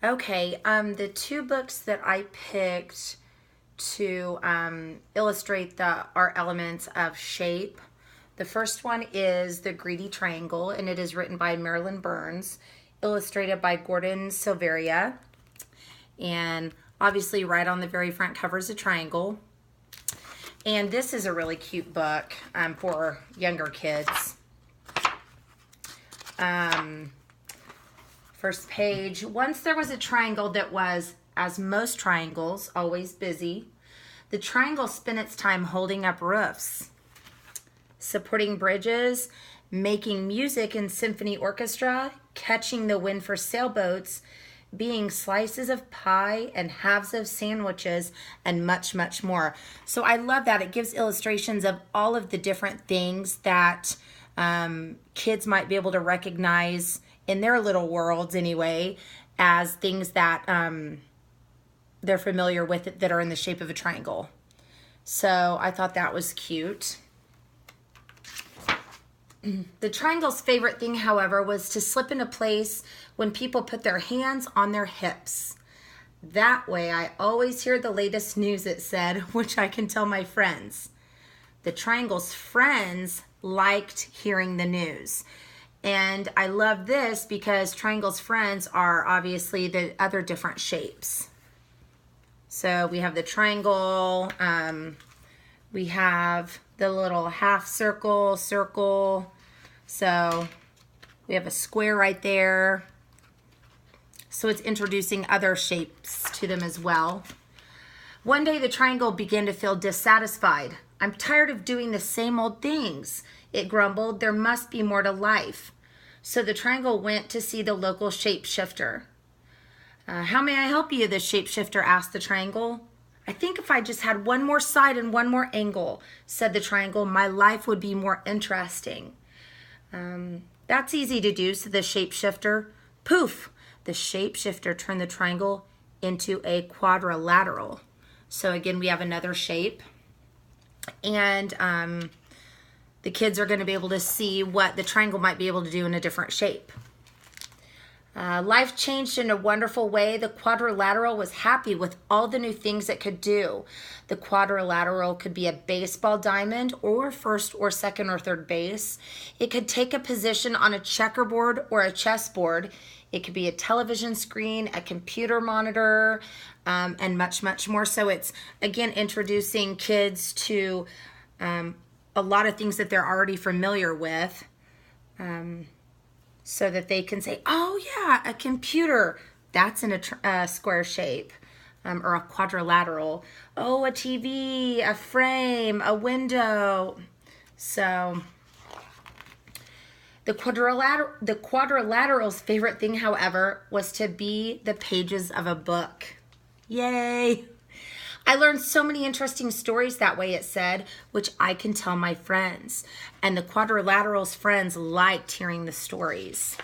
Okay, the two books that I picked to illustrate the art elements of shape. The first one is The Greedy Triangle, and it is written by Marilyn Burns, illustrated by Gordon Silveria, and obviously right on the very front cover is a triangle. And this is a really cute book for younger kids. First page. Once there was a triangle that was, as most triangles, always busy. The triangle spent its time holding up roofs, supporting bridges, making music in symphony orchestra, catching the wind for sailboats, being slices of pie and halves of sandwiches, and much, much more. So I love that. It gives illustrations of all of the different things that kids might be able to recognize in their little worlds anyway, as things that they're familiar with that are in the shape of a triangle. So I thought that was cute. The triangle's favorite thing, however, was to slip into place when people put their hands on their hips. That way, I always hear the latest news, it said, which I can tell my friends. The triangle's friends liked hearing the news. And I love this because triangle's friends are obviously the other different shapes. So we have the triangle, we have the little half circle, circle. So we have a square right there. So it's introducing other shapes to them as well. One day the triangle began to feel dissatisfied. I'm tired of doing the same old things, it grumbled. There must be more to life. So the triangle went to see the local shapeshifter. How may I help you? The shapeshifter asked the triangle. I think if I just had one more side and one more angle, said the triangle, my life would be more interesting. That's easy to do, said the shapeshifter. Poof! The shapeshifter turned the triangle into a quadrilateral. So again, we have another shape. And the kids are going to be able to see what the triangle might be able to do in a different shape. Life changed in a wonderful way. The quadrilateral was happy with all the new things it could do. The quadrilateral could be a baseball diamond or first or second or third base. It could take a position on a checkerboard or a chessboard. It could be a television screen, a computer monitor, and much, much more. So it's, again, introducing kids to a lot of things that they're already familiar with. So that they can say, oh yeah, a computer, that's in a square shape, or a quadrilateral. Oh, a TV, a frame, a window. So the quadrilateral's favorite thing, however, was to be the pages of a book. Yay! I learned so many interesting stories that way, it said, which I can tell my friends. And the quadrilateral's friends liked hearing the stories.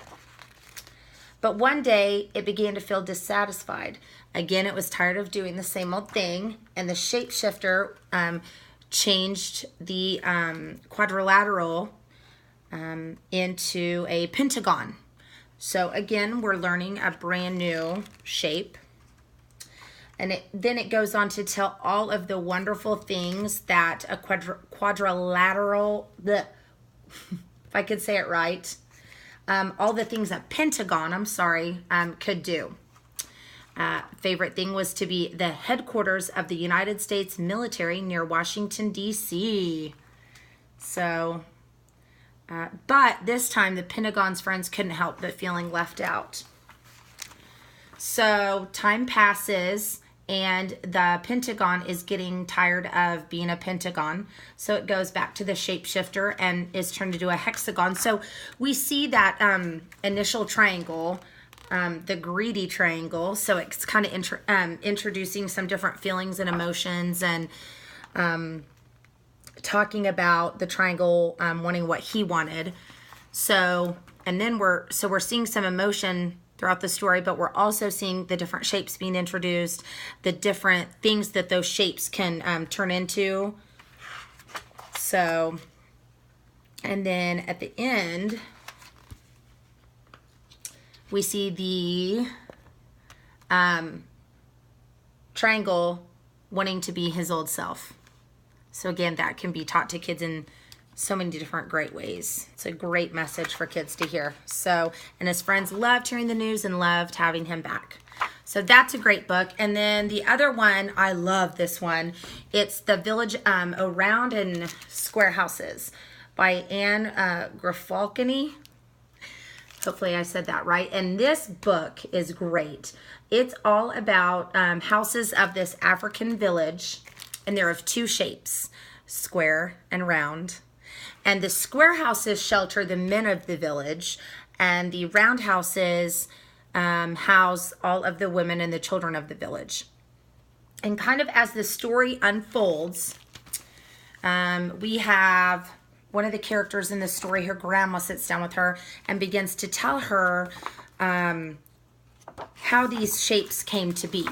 But one day, it began to feel dissatisfied. Again, it was tired of doing the same old thing, and the shapeshifter changed the quadrilateral into a pentagon. So again, we're learning a brand new shape. And then it goes on to tell all of the wonderful things that a quadrilateral, if I could say it right, all the things a pentagon, could do. Favorite thing was to be the headquarters of the United States military near Washington, D.C. So, but this time the Pentagon's friends couldn't help but feeling left out. So time passes, and the Pentagon is getting tired of being a pentagon. So it goes back to the shapeshifter and is turned into a hexagon. So we see that initial triangle, the greedy triangle. So it's kind of introducing some different feelings and emotions, and talking about the triangle wanting what he wanted. So, and then we're seeing some emotion throughout the story, but we're also seeing the different shapes being introduced, the different things that those shapes can turn into. So, and then at the end, we see Triangle wanting to be his old self. So again, that can be taught to kids in so many different great ways. It's a great message for kids to hear. So, and his friends loved hearing the news and loved having him back. So that's a great book. And then the other one, I love this one. It's The Village Around and Square Houses by Anne Grafalconi. Hopefully I said that right. And this book is great. It's all about houses of this African village, and they're of two shapes, square and round. And the square houses shelter the men of the village, and the round houses house all of the women and the children of the village. And kind of as the story unfolds, we have one of the characters in the story, her grandma sits down with her and begins to tell her how these shapes came to be.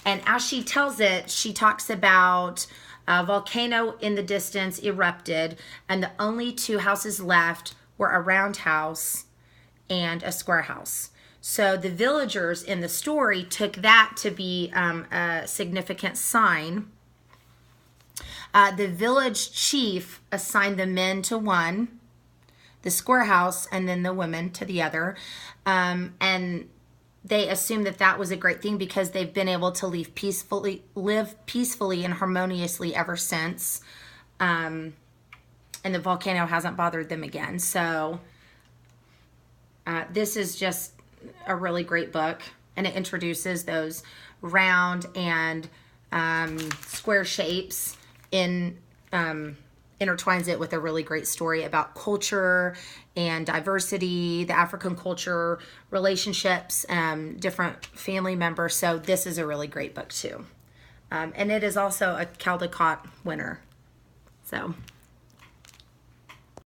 And as she tells it, she talks about a volcano in the distance erupted, and the only two houses left were a round house and a square house. So the villagers in the story took that to be a significant sign. The village chief assigned the men to one, the square house, and then the women to the other. And they assumed that that was a great thing because they've been able to live peacefully and harmoniously ever since. And the volcano hasn't bothered them again. So this is just a really great book, and it introduces those round and square shapes intertwines it with a really great story about culture and diversity, the African culture, relationships, different family members. So this is a really great book too. And it is also a Caldecott winner. So